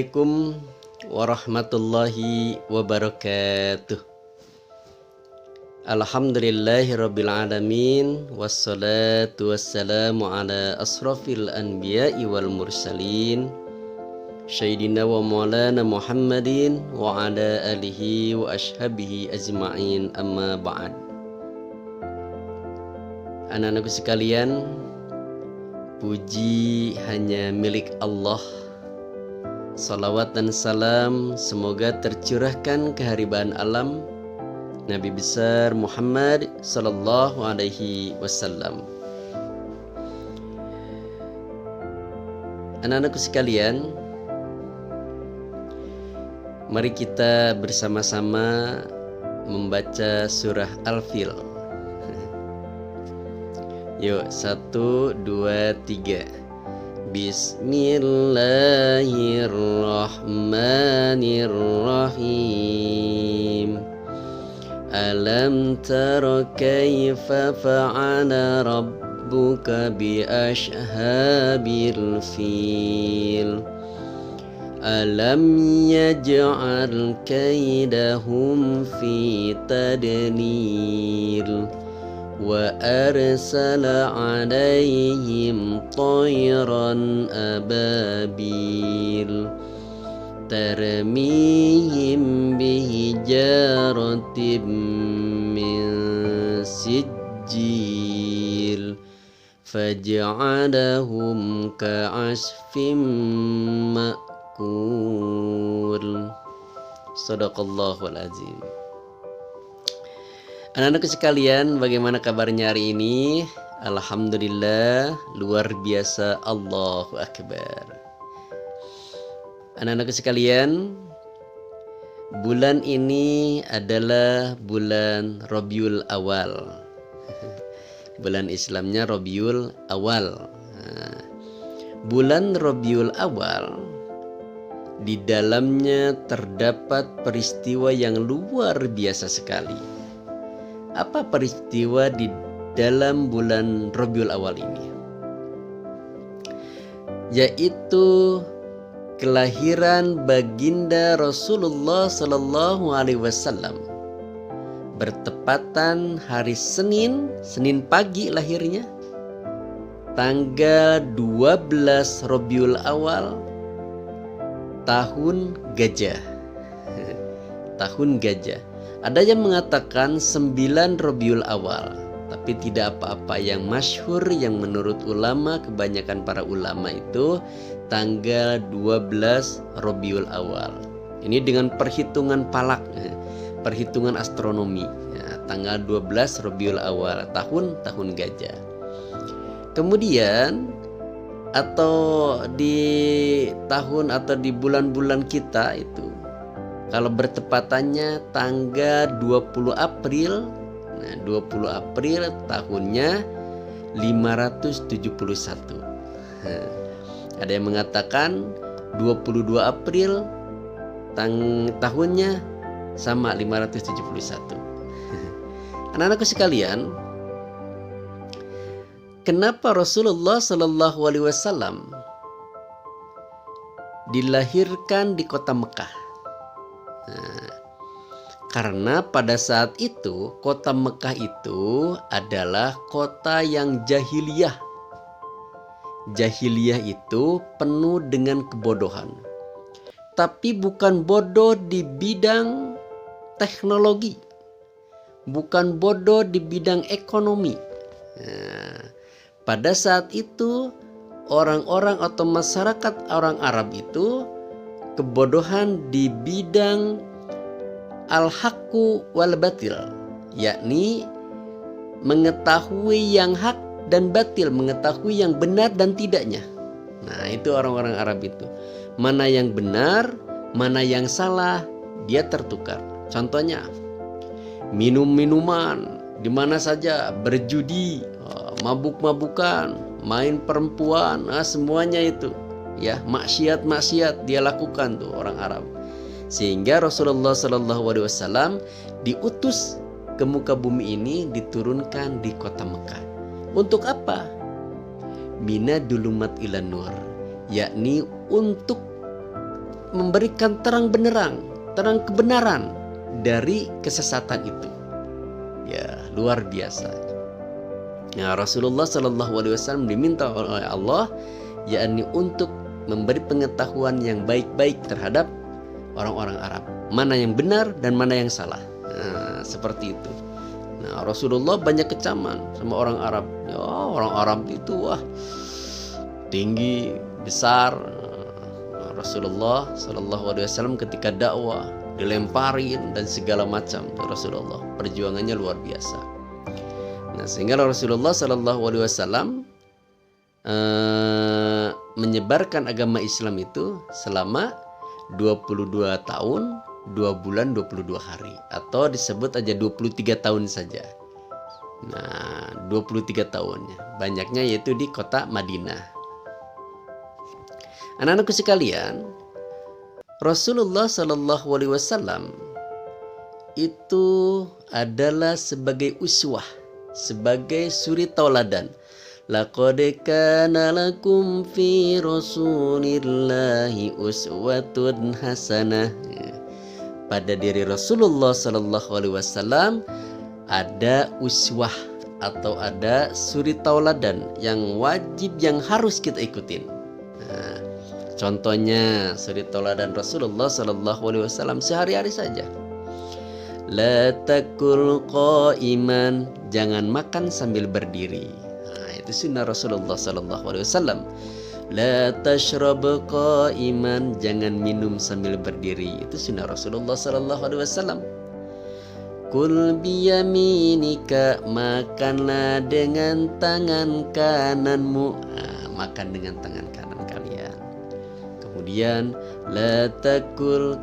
Assalamualaikum warahmatullahi wabarakatuh. Alhamdulillahirabbil alamin, wassalatu wassalamu ala asrafil anbiya'i wal mursalin, Sayyidina wa maulana Muhammadin wa ala alihi wa ashabihi ajma'in, amma ba'd. Anak-anakku sekalian, puji hanya milik Allah. Salawat dan salam semoga tercurahkan keharibaan alam Nabi besar Muhammad sallallahu alaihi wasallam. Anak-anakku sekalian, mari kita bersama-sama membaca surah Al-Fil. Yuk, 1, 2, 3. Bismillahirrahmanirrahim. Alam tara kaifa fa'ala rabbuka bi ashabil fil. Alam yaj'al kaidahum fi tadlil. Wa arsala alaihim tayran ababil tarmihim bihijaratin min sijil faj'alahum ka'asfim ma'kul. Shadaqallahul azim. Anak-anakku sekalian, bagaimana kabarnya hari ini? Alhamdulillah, luar biasa, Allahu Akbar. Anak-anakku sekalian, bulan ini adalah bulan Rabiul Awal. Bulan Islamnya Rabiul Awal. Bulan Rabiul Awal, di dalamnya terdapat peristiwa yang luar biasa sekali. Apa peristiwa di dalam bulan Rabiul Awal ini? Yaitu kelahiran baginda Rasulullah Sallallahu Alaihi Wasallam. Bertepatan hari Senin pagi lahirnya, tanggal 12 Rabiul Awal, tahun gajah. Tahun gajah. Ada yang mengatakan 9 Rabiul Awal, tapi tidak apa-apa. Yang masyhur, yang menurut ulama, kebanyakan para ulama itu tanggal 12 Rabiul Awal. Ini dengan perhitungan palak, perhitungan astronomi. Ya, tanggal 12 Rabiul Awal, tahun gajah. Kemudian atau di tahun atau di bulan-bulan kita itu, kalau bertepatannya tanggal 20 April, nah 20 April tahunnya 571. Ada yang mengatakan 22 April tahunnya sama 571. Anak-anakku sekalian, kenapa Rasulullah Sallallahu Alaihi Wasallam dilahirkan di kota Mekah? Karena pada saat itu kota Mekah itu adalah kota yang jahiliyah. Jahiliyah itu penuh dengan kebodohan. Tapi bukan bodoh di bidang teknologi, bukan bodoh di bidang ekonomi. Pada saat itu orang-orang atau masyarakat orang Arab itu kebodohan di bidang al-haqqu wal batil, yakni mengetahui yang hak dan batil, mengetahui yang benar dan tidaknya. Nah, itu orang-orang Arab itu. Mana yang benar, mana yang salah, dia tertukar. Contohnya, minum-minuman di mana saja, berjudi, mabuk-mabukan, main perempuan, semuanya itu. Ya, maksiat dia lakukan tuh orang Arab. Sehingga Rasulullah Sallallahu Alaihi Wasallam diutus ke muka bumi ini, diturunkan di kota Mekah. Untuk apa? Mina dulumat ilan nur, yakni untuk memberikan terang benderang, terang kebenaran dari kesesatan itu. Ya, luar biasa. Ya, Rasulullah Shallallahu Alaihi Wasallam diminta oleh Allah, yakni untuk memberi pengetahuan yang baik-baik terhadap orang-orang Arab, mana yang benar dan mana yang salah. Nah, seperti itu. Nah, Rasulullah banyak kecaman sama orang Arab. Ya, orang Arab itu tinggi, besar. Nah, Rasulullah Shallallahu Alaihi Wasallam ketika dakwah dilemparin dan segala macam. Rasulullah perjuangannya luar biasa. Nah, sehingga Rasulullah Shallallahu Alaihi Wasallam menyebarkan agama Islam itu selama 22 tahun 2 bulan 22 hari, atau disebut aja 23 tahun saja. Nah, 23 tahunnya, banyaknya yaitu di kota Madinah. Anak-anakku sekalian, Rasulullah Shallallahu Alaihi Wasallam itu adalah sebagai uswah, sebagai suri tauladan. Laqad kana lakum fi Rasulillahi uswatun hasanah. Pada diri Rasulullah Sallallahu Alaihi Wasallam ada uswah atau ada suri tauladan yang wajib, yang harus kita ikutin. Nah, contohnya suri tauladan Rasulullah Sallallahu Alaihi Wasallam sehari-hari saja. La takul qa'iman, jangan makan sambil berdiri. Nah, itu sunnah Rasulullah Sallallahu Alaihi Wasallam. La tashrab qa'iman, jangan minum sambil berdiri. Itu sunnah Rasulullah Sallallahu Alaihi Wasallam. Kul biyaminika, makanlah dengan tangan kananmu. Nah, makan dengan tangan kanan kalian. Kemudian la takul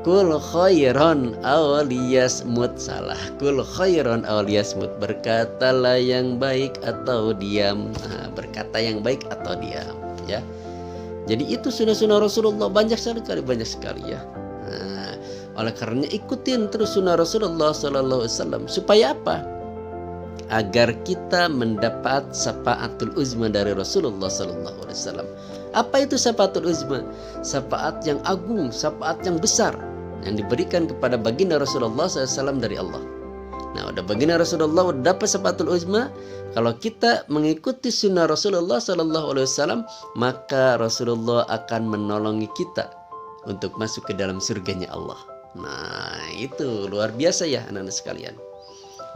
kul khairan aw liyasmut, salah, kul khairan aw liyasmut, berkatalah yang baik atau diam. Nah, berkata yang baik atau diam, ya. Jadi itu sunnah-sunnah Rasulullah banyak sekali ya. Nah, oleh karenanya ikutin terus sunnah Rasulullah Sallallahu Alaihi Wasallam. Supaya apa? Agar kita mendapat syafaatul uzma dari Rasulullah Sallallahu Alaihi Wasallam. Apa itu syafaatul uzma? Syafaat yang agung, syafaat yang besar yang diberikan kepada baginda Rasulullah SAW dari Allah. Nah, udah baginda Rasulullah udah dapat syafaatul uzma. Kalau kita mengikuti sunnah Rasulullah SAW, maka Rasulullah akan menolongi kita untuk masuk ke dalam surganya Allah. Nah, itu luar biasa ya anak-anak sekalian.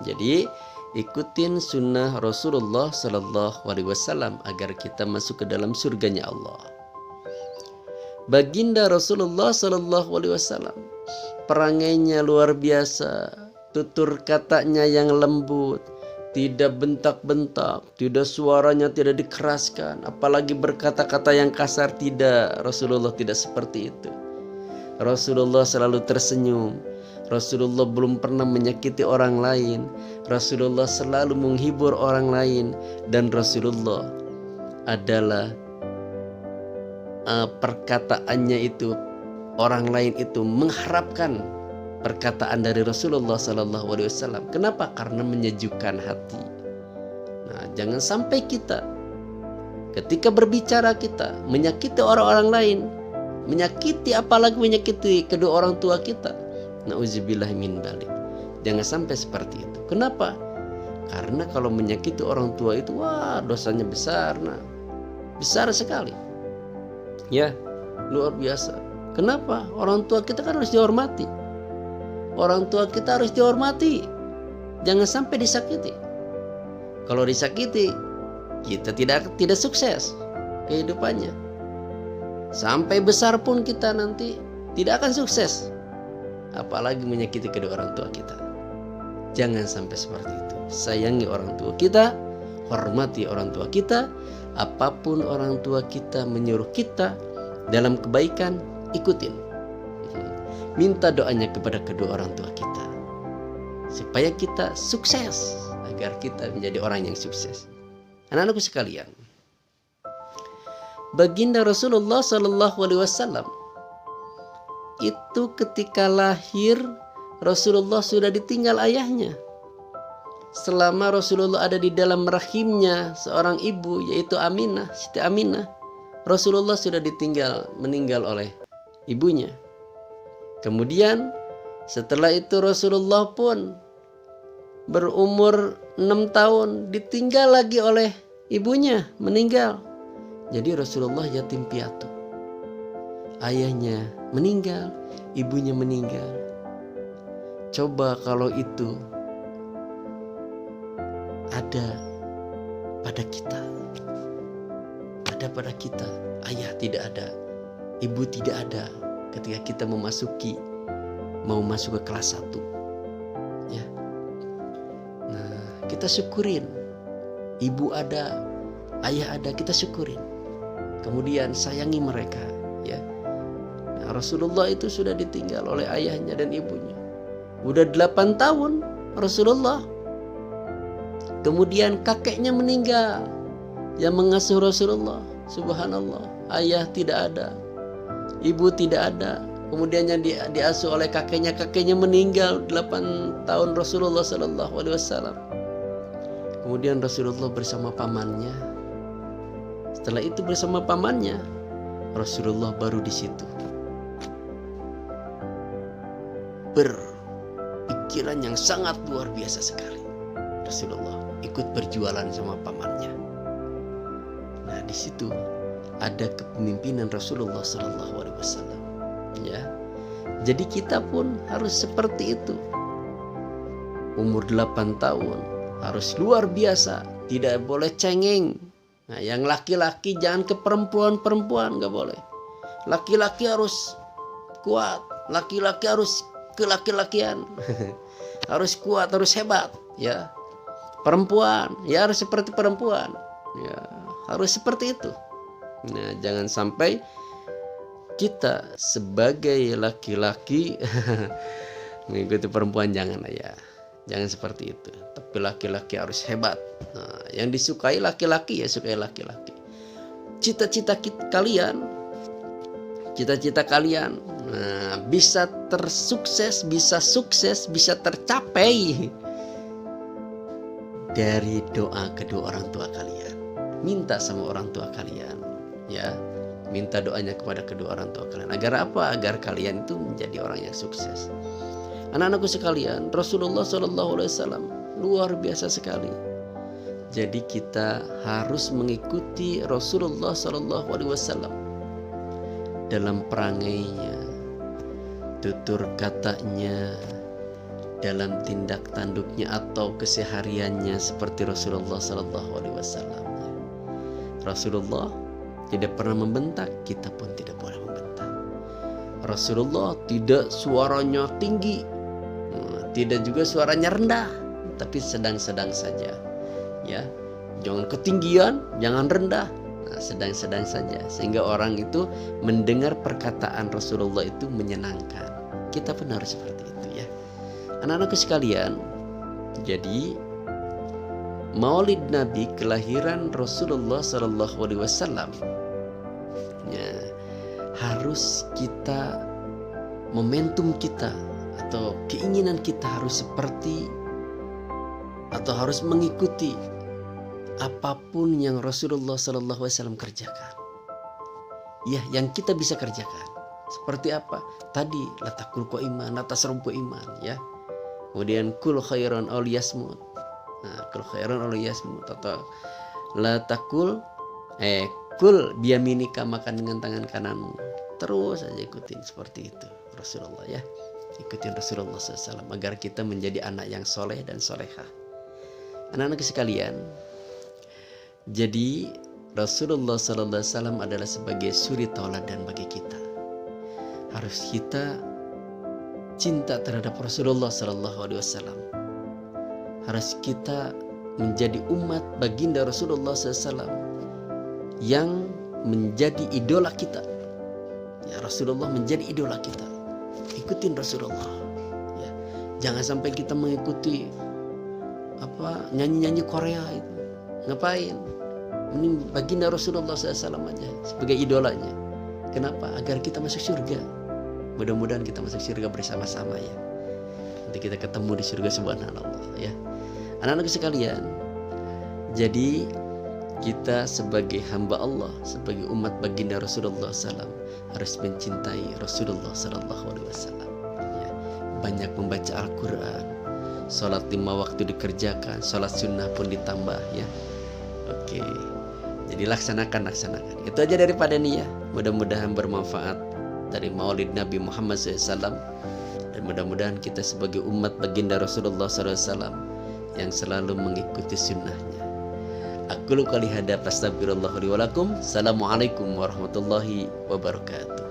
Jadi ikutin sunnah Rasulullah Sallallahu Alaihi Wasallam agar kita masuk ke dalam surganya Allah. Baginda Rasulullah Sallallahu Alaihi Wasallam, perangainya luar biasa, tutur katanya yang lembut, tidak bentak-bentak, tidak, suaranya tidak dikeraskan, apalagi berkata-kata yang kasar, tidak. Rasulullah tidak seperti itu. Rasulullah selalu tersenyum. Rasulullah belum pernah menyakiti orang lain. Rasulullah selalu menghibur orang lain. Dan Rasulullah adalah perkataannya itu, orang lain itu mengharapkan perkataan dari Rasulullah Sallallahu Alaihi Wasallam. Kenapa? Karena menyejukkan hati. Nah, jangan sampai kita ketika berbicara kita menyakiti orang-orang lain, menyakiti, apalagi menyakiti kedua orang tua kita. Nauzubillah min dzalik. Jangan sampai seperti itu. Kenapa? Karena kalau menyakiti orang tua itu, dosanya besar. Nah, besar sekali. Ya, luar biasa. Kenapa? Orang tua kita kan harus dihormati. Orang tua kita harus dihormati. Jangan sampai disakiti. Kalau disakiti, kita tidak sukses kehidupannya. Sampai besar pun kita nanti tidak akan sukses. Apalagi menyakiti kedua orang tua kita. Jangan sampai seperti itu. Sayangi orang tua kita, hormati orang tua kita. Apapun orang tua kita menyuruh kita dalam kebaikan, ikutin. Minta doanya kepada kedua orang tua kita supaya kita sukses, agar kita menjadi orang yang sukses. Anak-anakku sekalian, baginda Rasulullah Sallallahu Alaihi Wasallam itu ketika lahir, Rasulullah sudah ditinggal ayahnya. Selama Rasulullah ada di dalam rahimnya seorang ibu, yaitu Aminah, Siti Aminah, Rasulullah sudah meninggal oleh ibunya. Kemudian setelah itu Rasulullah pun berumur 6 tahun ditinggal lagi oleh ibunya, meninggal. Jadi Rasulullah yatim piatu. Ayahnya meninggal, ibunya meninggal. Coba kalau itu ada pada kita. Ada pada kita. Ayah tidak ada, ibu tidak ada ketika kita mau masuk ke kelas 1. Ya. Nah, kita syukurin. Ibu ada, ayah ada, kita syukurin. Kemudian sayangi mereka, ya. Nah, Rasulullah itu sudah ditinggal oleh ayahnya dan ibunya. Udah 8 tahun Rasulullah. Kemudian kakeknya meninggal yang mengasuh Rasulullah. Subhanallah, ayah tidak ada, ibu tidak ada. Kemudian yang diasuh oleh kakeknya meninggal 8 tahun Rasulullah Sallallahu Alaihi Wasallam. Kemudian Rasulullah bersama pamannya. Setelah itu bersama pamannya, Rasulullah baru di situ berpikiran yang sangat luar biasa sekali. Rasulullah ikut berjualan sama pamannya. Nah, di situ ada kepemimpinan Rasulullah Sallallahu Alaihi Wasallam. Ya, jadi kita pun harus seperti itu. Umur 8 tahun harus luar biasa, tidak boleh cengeng. Nah, yang laki-laki jangan ke perempuan, nggak boleh. Laki-laki harus kuat, laki-laki harus kelaki-lakian, harus kuat, harus hebat, ya. Perempuan, ya harus seperti perempuan, ya harus seperti itu. Nah, jangan sampai kita sebagai laki-laki mengikuti perempuan, jangan ya. Jangan seperti itu. Tapi laki-laki harus hebat. Nah, yang disukai laki-laki ya sukai laki-laki. Cita-cita kalian, nah, bisa tersukses, bisa sukses, bisa tercapai dari doa kedua orang tua kalian. Minta sama orang tua kalian, ya. Minta doanya kepada kedua orang tua kalian. Agar apa? Agar kalian itu menjadi orang yang sukses. Anak-anakku sekalian, Rasulullah SAW luar biasa sekali. Jadi kita harus mengikuti Rasulullah SAW dalam perangainya, tutur katanya, dalam tindak tanduknya atau kesehariannya seperti Rasulullah SAW. Rasulullah tidak pernah membentak, kita pun tidak boleh membentak. Rasulullah tidak suaranya tinggi, tidak juga suaranya rendah, tapi sedang-sedang saja, ya. Jangan ketinggian, jangan rendah, sedang-sedang saja, sehingga orang itu mendengar perkataan Rasulullah itu menyenangkan. Kita pun harus seperti itu, ya. Anak-anakku sekalian, jadi Maulid Nabi kelahiran Rasulullah Sallallahu Alaihi Wasallam, ya, harus kita, momentum kita atau keinginan kita harus seperti atau harus mengikuti apapun yang Rasulullah Sallallahu Alaihi Wasallam kerjakan. Ya, yang kita bisa kerjakan. Seperti apa? Tadi la takul qaiman, la tasrubu iman, ya. Kemudian kul khairan aw liyasmut. Nah, kul khairan aw liyasmut, atau la takul kul biyaminika, makan dengan tangan kananmu. Terus aja ikutin seperti itu Rasulullah, ya. Ikutin Rasulullah SAW agar kita menjadi anak yang soleh dan solehah. Anak-anak sekalian, jadi Rasulullah SAW adalah sebagai suri tauladan bagi kita. Harus kita cinta terhadap Rasulullah SAW. Harus kita menjadi umat baginda Rasulullah SAW yang menjadi idola kita. Ya, Rasulullah menjadi idola kita. Ikutin Rasulullah, ya. Jangan sampai kita mengikuti nyanyi-nyanyi Korea itu. Ngapain? Ini baginda Rasulullah SAW aja sebagai idolanya. Kenapa? Agar kita masuk surga. Mudah-mudahan kita masuk surga bersama-sama, ya. Nanti kita ketemu di surga, subhanallah, ya. Anak-anak sekalian, jadi kita sebagai hamba Allah, sebagai umat baginda Rasulullah SAW harus mencintai Rasulullah SAW. Ya, banyak membaca Al-Quran, sholat 5 waktu dikerjakan, sholat sunnah pun ditambah ya. Oke, jadi laksanakan. Itu aja daripada nih ya. Mudah-mudahan bermanfaat dari Maulid Nabi Muhammad SAW, dan mudah-mudahan kita sebagai umat baginda Rasulullah SAW yang selalu mengikuti sunnahnya. Aku qouli hada, fastaghfirullah li wa lakum. Assalamualaikum warahmatullahi wabarakatuh.